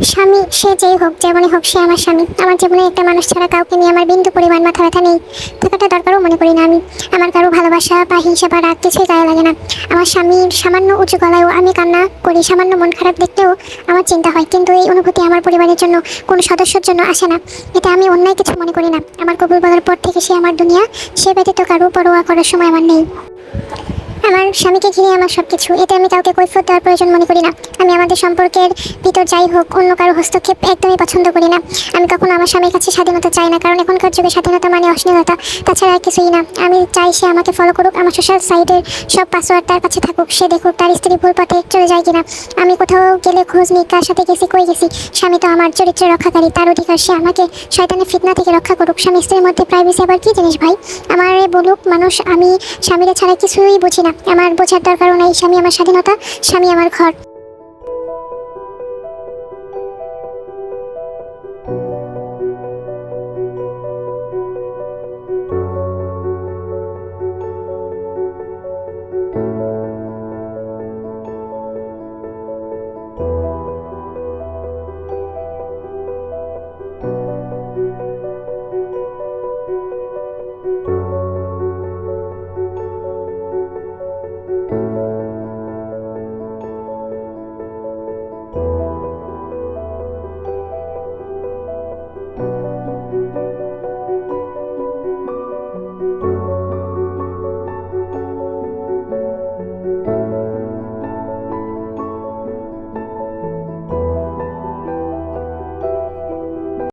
স্বামী সে যেই হোক, যেমনই হোক, সে আমার স্বামী। আমার জীবনে একটা মানুষ ছাড়া কাউকে নিয়ে আমার বিন্দু পরিমাণ মাথা ব্যথা নেই, থাকাটা দরকারও মনে করি না আমি। আমার কারো ভালোবাসা বা হিংসা বা রাগ কিছুই গায়ে লাগে না। আমার স্বামীর সামান্য উঁচু গলায়ও আমি কান্না করি, সামান্য মন খারাপ দেখলেও আমার চিন্তা হয়, কিন্তু এই অনুভূতি আমার পরিবারের জন্য, কোনো সদস্যের জন্য আসে না। এটা আমি অন্যায় কিছু মনে করি না। আমার কবুল বলার পর থেকে সে আমার দুনিয়া, সে ব্যতীত কারো পরোয়া করার সময় আমার নেই। আমার স্বামীকে ঘিরে আমার সবকিছু, এতে আমি কাউকে কৈফিয়ত দেওয়ার প্রয়োজন মনে করি না। আমি আমাদের সম্পর্কের ভিতর যাই হোক, অন্য কারো হস্তক্ষেপ একদমই পছন্দ করি না। আমি কখনো আমার স্বামীর কাছে স্বাধীনতা চাই না, কারণ এখনকার যুগে স্বাধীনতা মানে অশ্লীলতা, তাছাড়া আর কিছুই না। আমি চাই সে আমাকে ফলো করুক, আমার সোশ্যাল সাইটের সব পাসওয়ার্ড তার কাছে থাকুক, সে দেখুক তার স্ত্রী ভুল পথে চলে যায় কিনা। আমি কোথাও গেলে খোঁজ নিই কার সাথে গেছি, কই গেছি। স্বামী তো আমার চরিত্রের রক্ষাকারী, তার অধিকার সে আমাকে শয়তানের ফিতনা থেকে রক্ষা করুক। স্বামী স্ত্রীর মধ্যে প্রাইভেসি আবার কি জিনিস ভাই? আমার বলুক মানুষ, আমি স্বামীরা ছাড়া কিছুই বুঝি না। আমার বোঝার দরকারও নাই। স্বামী আমার স্বাধীনতা, স্বামী আমার ঘর।